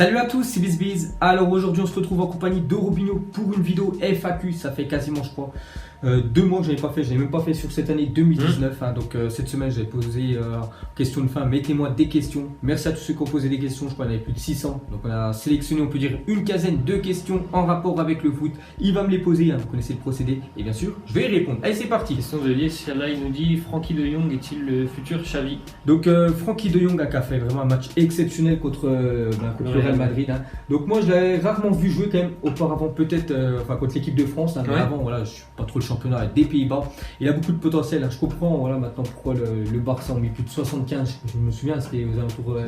Salut à tous, c'est BizBiz. Alors aujourd'hui on se retrouve en compagnie de Robinho pour une vidéo FAQ. Ça fait quasiment je crois 2 mois que je n'ai pas fait, je n'ai même pas fait sur cette année 2019 donc cette semaine j'ai posé question de fin, mettez-moi des questions. Merci à tous ceux qui ont posé des questions, je crois qu'il y en avait plus de 600. Donc on a sélectionné, on peut dire, une quinzaine de questions en rapport avec le foot. Il va me les poser, vous connaissez le procédé, et bien sûr je vais y répondre. Allez, c'est parti. Question de Lies, là il nous dit Frenkie de Jong est-il le futur Xavi? Donc Frenkie de Jong a fait vraiment un match exceptionnel contre le Real Madrid. Donc moi je l'avais rarement vu jouer quand même auparavant, peut-être contre l'équipe de France. Mais avant voilà, je suis pas trop le championnat des Pays-Bas. Il a beaucoup de potentiel. Je comprends maintenant pourquoi le Barça a mis plus de 75. Je me souviens, c'était aux alentours de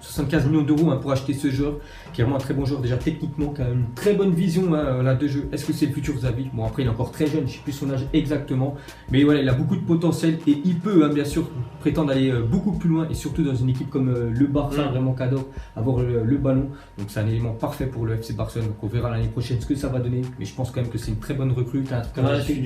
75 millions d'euros pour acheter ce joueur, qui est vraiment un très bon joueur déjà techniquement, qui a une très bonne vision de jeu. Est-ce que c'est le futur Xavi? Bon, après il est encore très jeune, je sais plus son âge exactement, mais voilà, il a beaucoup de potentiel et il peut bien sûr prétendre aller beaucoup plus loin, et surtout dans une équipe comme le Barça, vraiment qu'adore avoir le ballon. Donc c'est un élément parfait pour le FC Barcelone. Donc on verra l'année prochaine ce que ça va donner, mais je pense quand même que c'est une très bonne recrue.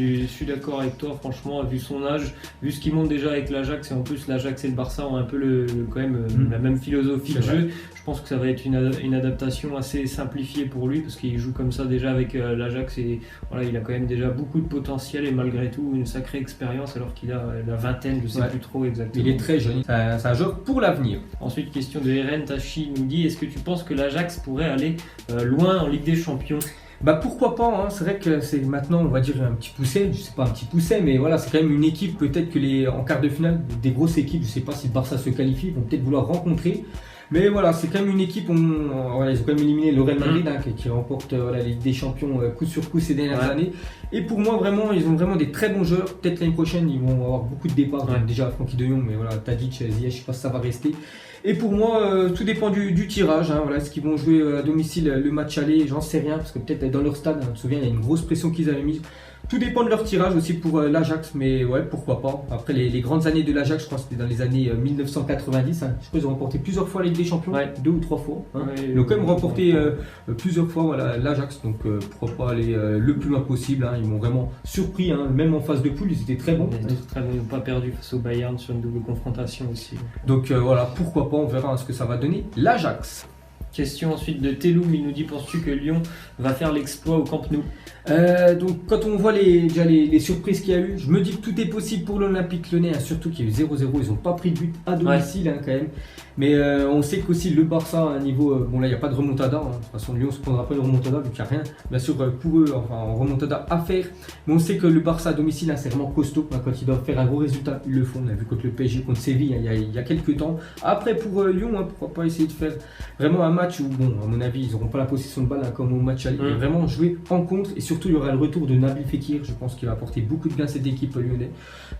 Je suis d'accord avec toi, franchement, vu son âge, vu ce qu'il monte déjà avec l'Ajax, et en plus l'Ajax et le Barça ont un peu la même philosophie de jeu. Je pense que ça va être une adaptation assez simplifiée pour lui, parce qu'il joue comme ça déjà avec l'Ajax, et voilà, il a quand même déjà beaucoup de potentiel et malgré tout une sacrée expérience, alors qu'il a la vingtaine, je sais plus trop exactement. Il est très jeune, c'est un joueur pour l'avenir. Ensuite, question de Eren Tachi nous dit: est-ce que tu penses que l'Ajax pourrait aller loin en Ligue des Champions? Pourquoi pas, c'est vrai que c'est maintenant, on va dire, un petit pousset, je sais pas un petit pousset, mais voilà, c'est quand même une équipe, peut-être que en quart de finale, des grosses équipes, je sais pas si le Barça se qualifie, ils vont peut-être vouloir rencontrer. Mais voilà, c'est quand même une équipe, ils ont quand même éliminé le Real Madrid qui remporte la Ligue des Champions coup sur coup ces dernières années. Et pour moi, vraiment, ils ont vraiment des très bons joueurs. Peut-être l'année prochaine, ils vont avoir beaucoup de départs. Déjà, Frenkie de Jong, mais voilà, Tadic, Ziyech, je sais pas si ça va rester. Et pour moi, tout dépend du tirage. Est-ce qu'ils vont jouer à domicile le match aller? J'en sais rien, parce que peut-être dans leur stade, je me souviens, il y a une grosse pression qu'ils avaient mise. Tout dépend de leur tirage aussi pour l'Ajax, mais ouais, pourquoi pas. Après les grandes années de l'Ajax, je crois que c'était dans les années 1990. Je crois qu'ils ont remporté plusieurs fois la Ligue des Champions, 2 ou 3 fois. Ils ont quand même remporté plusieurs fois l'Ajax, donc pourquoi pas aller le plus loin possible. Ils m'ont vraiment surpris, même en phase de poule, ils étaient très bons. Ils n'ont pas perdu face au Bayern sur une double confrontation aussi. Donc voilà, pourquoi pas, on verra ce que ça va donner l'Ajax. Question ensuite de Teloum, il nous dit: penses-tu que Lyon va faire l'exploit au Camp Nou? Donc quand on voit les surprises qu'il y a eu, je me dis que tout est possible pour l'Olympique Lyonnais, surtout qu'il y a eu 0-0, ils n'ont pas pris de but à domicile quand même. Mais on sait qu'aussi le Barça à un niveau, bon là il n'y a pas de remontada, de toute façon Lyon ne se prendra pas de remontada vu qu'il n'y a rien, bien sûr pour eux, en remontada à faire. Mais on sait que le Barça à domicile c'est vraiment costaud, quand ils doivent faire un gros résultat, ils le font. On a vu contre le PSG, contre Séville il y a quelques temps. Après pour Lyon, pourquoi pas essayer de faire vraiment un match où, bon à mon avis ils n'auront pas la possession de balle comme au match aller, mais vraiment jouer en contre, et surtout il y aura le retour de Nabil Fekir, je pense qu'il va apporter beaucoup de bien à cette équipe lyonnaise.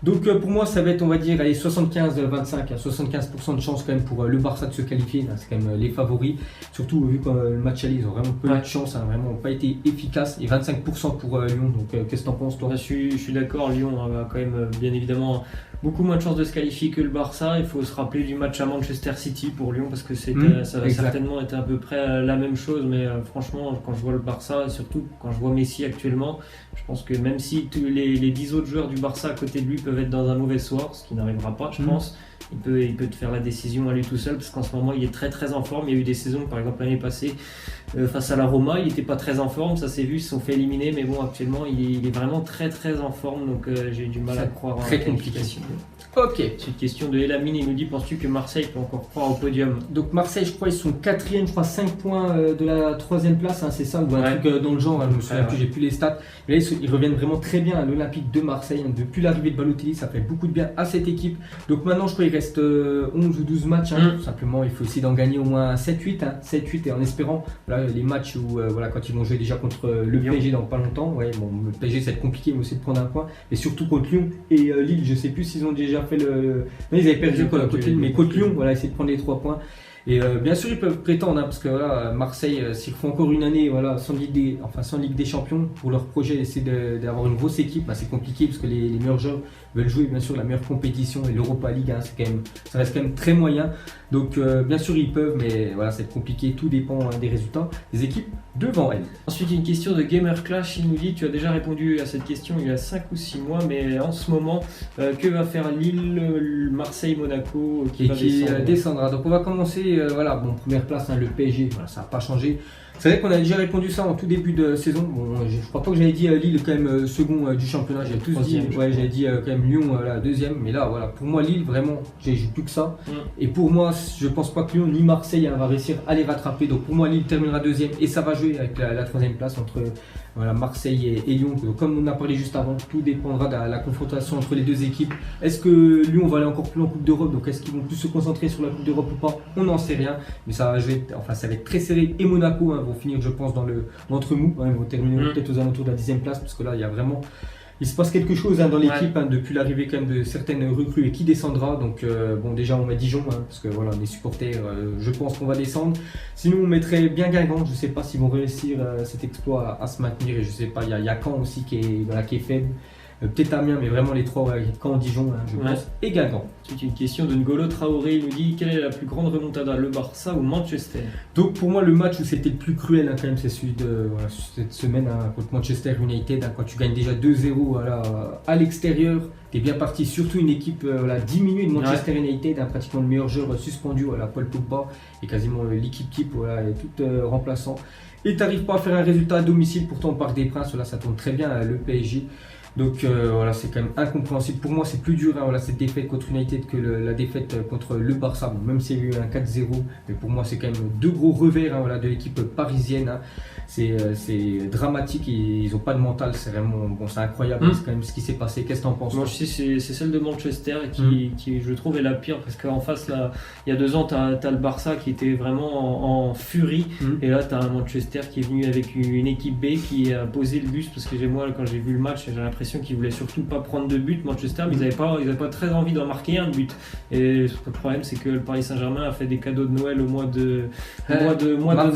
Donc pour moi ça va être, on va dire, 75-25, 75% de chance quand même pour le Barça de se qualifier, c'est quand même les favoris, surtout vu que le match aller ils ont vraiment peu de chance, vraiment pas été efficace, et 25% pour Lyon. Donc qu'est-ce que t'en penses toi? Je suis d'accord, Lyon a quand même bien évidemment beaucoup moins de chances de se qualifier que le Barça. Il faut se rappeler du match à Manchester City pour Lyon, parce que ça va certainement être à peu près la même chose, mais franchement quand je vois le Barça, et surtout quand je vois Messi actuellement, je pense que même si tous les 10 autres joueurs du Barça à côté de lui peuvent être dans un mauvais soir, ce qui n'arrivera pas je pense, il peut te faire la décision à lui tout seul, parce qu'en ce moment il est très très en forme. Il y a eu des saisons, par exemple l'année passée face à la Roma, il n'était pas très en forme, ça s'est vu, ils se sont fait éliminer, mais bon actuellement il est vraiment très très en forme, donc j'ai du mal à croire en la qualification. Ok. C'est une question de Elamine, il nous dit: penses-tu que Marseille peut encore croire au podium? Donc Marseille, je crois ils sont 4e, je crois 5 points de la 3e place, c'est ça, ou un truc dans le genre, je me souviens plus, j'ai plus les stats. Mais là ils reviennent vraiment très bien à l'Olympique de Marseille, depuis l'arrivée de Balotelli, ça fait beaucoup de bien à cette équipe. Donc maintenant je crois qu'il reste 11 ou 12 matchs, tout simplement il faut essayer d'en gagner au moins 7-8, 7-8, et en espérant les matchs où quand ils vont jouer déjà contre le PSG dans pas longtemps, le PSG ça va être compliqué, mais aussi de prendre un point, et surtout contre Lyon et Lille, je sais plus s'ils ont déjà fait non, ils avaient perdu contre Lille, mais contre Lyon, essayer de prendre les 3 points. Et bien sûr ils peuvent prétendre, parce que Marseille, s'ils font encore une année sans Ligue des Champions, pour leur projet essayer d'avoir une grosse équipe, c'est compliqué, parce que les meilleurs joueurs veulent jouer bien sûr la meilleure compétition et l'Europa League, hein, ça reste quand même très moyen. Donc bien sûr ils peuvent, mais voilà, c'est compliqué, tout dépend des résultats des équipes devant elles. Ensuite une question de Gamer Clash, il nous dit, tu as déjà répondu à cette question il y a 5 ou 6 mois, mais en ce moment, que va faire Lille, Marseille, Monaco qui descendra. Donc on va commencer, voilà, bon, première place, hein, le PSG, voilà, ça n'a pas changé. C'est vrai qu'on a déjà répondu ça en tout début de saison. Bon, je crois pas que j'avais dit Lille quand même second du championnat. J'avais tous dit, ouais, j'avais dit quand même Lyon deuxième. Mais là, voilà, pour moi Lille vraiment, j'ai plus que ça. Et pour moi, je pense pas que Lyon ni Marseille va réussir à les rattraper. Donc pour moi, Lille terminera deuxième et ça va jouer avec la troisième place entre voilà, Marseille et Lyon. Donc, comme on a parlé juste avant, tout dépendra de la confrontation entre les deux équipes. Est-ce que Lyon va aller encore plus en Coupe d'Europe? Donc est-ce qu'ils vont plus se concentrer sur la Coupe d'Europe ou pas? On n'en sait rien. Mais ça va jouer, enfin ça va être très serré. Et Monaco vont finir, je pense, dans l'entre-mou. Ils vont terminer peut-être aux alentours de la 10e place, parce que là, il se passe quelque chose dans l'équipe depuis l'arrivée quand même de certaines recrues et qui descendra. Donc bon, déjà on met Dijon, parce que voilà, les supporters, je pense qu'on va descendre. Sinon on mettrait bien Guingamp. Je sais pas s'ils vont réussir cet exploit à se maintenir, et je sais pas, il y a Caen aussi qui est faible. Peut-être Amiens, mais vraiment les trois, Caen, Dijon, je pense, et Guingamp. C'est une question de N'Golo Traoré, il nous dit, quelle est la plus grande remontada, le Barça ou Manchester? Donc pour moi le match où c'était le plus cruel quand même, c'est celui de cette semaine contre Manchester United, quand tu gagnes déjà 2-0 à l'extérieur, tu es bien parti, surtout une équipe diminuée de Manchester United, pratiquement le meilleur joueur suspendu, Paul Pogba, et quasiment l'équipe type est toute remplaçant, et tu n'arrives pas à faire un résultat à domicile, pourtant au Parc des Princes, là ça tourne très bien, le PSG. Donc voilà, c'est quand même incompréhensible. Pour moi, c'est plus dur cette défaite contre United que la défaite contre le Barça. Bon, même s'il y a eu un 4-0, mais pour moi, c'est quand même deux gros revers de l'équipe parisienne. C'est dramatique, ils n'ont pas de mental. C'est vraiment c'est incroyable. C'est quand même ce qui s'est passé. Qu'est-ce que tu en penses? Moi, je sais, c'est celle de Manchester qui, je trouve, est la pire, parce qu'en face, là, il y a 2 ans, tu as le Barça qui était vraiment en furie, et là, tu as un Manchester qui est venu avec une équipe B qui a posé le bus, parce que moi, quand j'ai vu le match, j'ai l'impression qu'ils voulaient surtout pas prendre de but, Manchester, mais ils n'avaient pas très envie d'en marquer un but. Et le problème, c'est que le Paris Saint-Germain a fait des cadeaux de Noël au mois de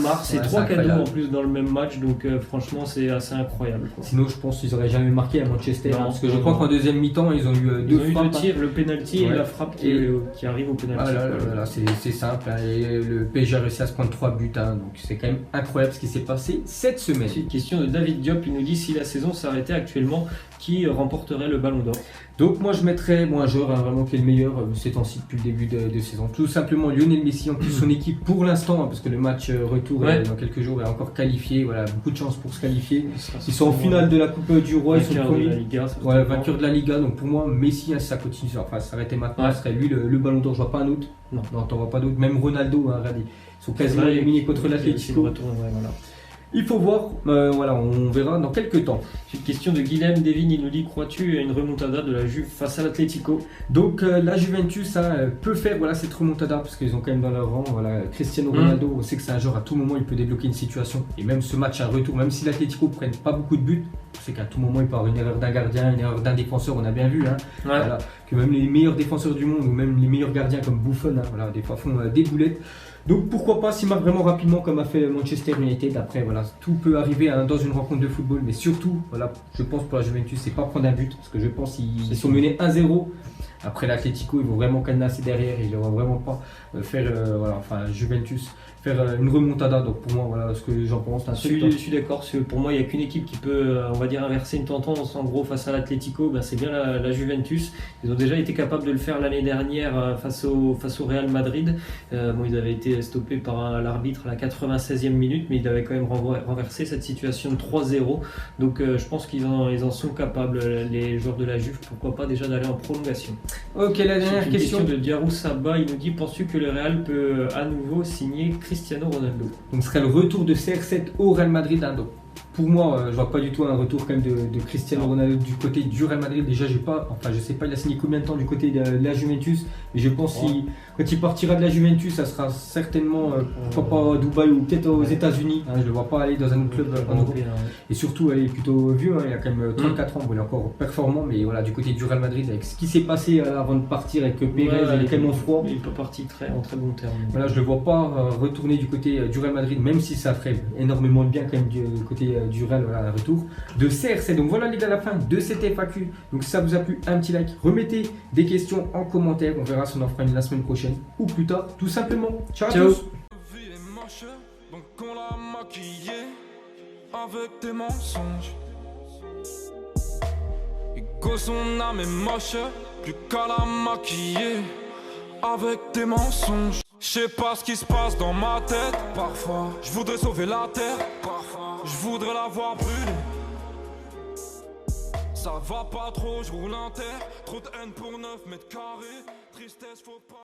mars, et 3 cadeaux en plus dans le même match, donc franchement, c'est assez incroyable, quoi. Sinon, je pense qu'ils n'auraient jamais marqué à Manchester, parce que je crois qu'en deuxième mi-temps, ils ont eu deux tirs, le penalty et la frappe qui arrive au penalty. C'est simple, et le PSG a réussi à se prendre 3 buts, donc c'est quand même incroyable ce qui s'est passé cette semaine. C'est une question de David Diop, il nous dit, si la saison s'arrêtait actuellement, qui remporterait le Ballon d'Or? Donc moi je mettrais un joueur vraiment qui est le meilleur ces temps-ci depuis le début de saison. Tout simplement Lionel Messi, en plus son équipe pour l'instant, parce que le match retour est dans quelques jours est encore qualifié, beaucoup de chance pour se qualifier. Ils sont en finale de la Coupe du Roi, ils sont premiers, vainqueurs de la Liga. Donc pour moi Messi, si ça continue, ça s'arrêtait maintenant, ce serait lui le Ballon d'Or. Je vois pas un autre. Non, t'en vois pas d'autre. Même Ronaldo, regardez, ils sont quasiment éliminés contre l'Atlético. Il faut voir, on verra dans quelques temps. C'est une question de Guilhem Devin, il nous dit, crois-tu à une remontada de la Juve face à l'Atlético? Donc la Juventus peut faire cette remontada, parce qu'ils ont quand même dans leur rang Cristiano Ronaldo. On sait que c'est un joueur, à tout moment il peut débloquer une situation, et même ce match à retour, même si l'Atlético ne prenne pas beaucoup de buts, on sait qu'à tout moment il peut y avoir une erreur d'un gardien, une erreur d'un défenseur. On a bien vu que même les meilleurs défenseurs du monde, ou même les meilleurs gardiens comme Buffon, des fois font des boulettes. Donc pourquoi pas s'il marque vraiment rapidement comme a fait Manchester United. Après tout peut arriver dans une rencontre de football, mais surtout je pense pour la Juventus, c'est pas prendre un but, parce que je pense qu'ils sont menés 1-0. Après l'Atlético, ils vont vraiment cadenasser derrière, ils ne vont vraiment pas faire Juventus faire une remontada. Donc pour moi, ce que j'en pense. Je suis d'accord, pour moi il n'y a qu'une équipe qui peut, inverser une tendance en gros face à l'Atlético, c'est bien la Juventus. Ils ont déjà été capables de le faire l'année dernière face au Real Madrid. Ils avaient été stoppés par l'arbitre à la 96e minute, mais ils avaient quand même renversé cette situation de 3-0. Donc je pense qu'ils en sont capables, les joueurs de la Juve, pourquoi pas déjà d'aller en prolongation. Ok, la dernière question de Diarou Saba, il nous dit, penses-tu que le Real peut à nouveau signer Cristiano Ronaldo? Donc ce serait le retour de CR7 au Real Madrid. Donc pour moi, je vois pas du tout un retour quand même de Cristiano Ronaldo du côté du Real Madrid. Déjà, je sais pas, il a signé combien de temps du côté de la Juventus, mais je pense que quand il partira de la Juventus, ça sera certainement pourquoi pas à Dubaï ou peut-être aux États-Unis. Je le vois pas aller dans un autre club en Europe. Et surtout, il est plutôt vieux, il a quand même 34 ans, il est encore performant, mais du côté du Real Madrid, avec ce qui s'est passé avant de partir avec Pérez, il est tellement froid. Il n'est pas parti en très bon terme. Je le vois pas retourner du côté du Real Madrid, même si ça ferait énormément de bien quand même du côté du Real voilà, retour de CRC. Donc voilà les gars, la fin de cette FAQ. Donc si ça vous a plu, un petit like, remettez des questions en commentaire, on verra si on en fera une la semaine prochaine ou plus tard, tout simplement. Ciao, Ciao. à tous. Donc on l'a maquillé avec tes mensonges. Ego son âme est moche, plus qu'à la maquiller avec tes mensonges. Je sais pas ce qui se passe dans ma tête. Parfois, je voudrais sauver la terre. Parfois, je voudrais la voir brûler. Ça va pas trop, je roule un terre. Trop de haine pour 9 mètres carrés. Tristesse, faut pas.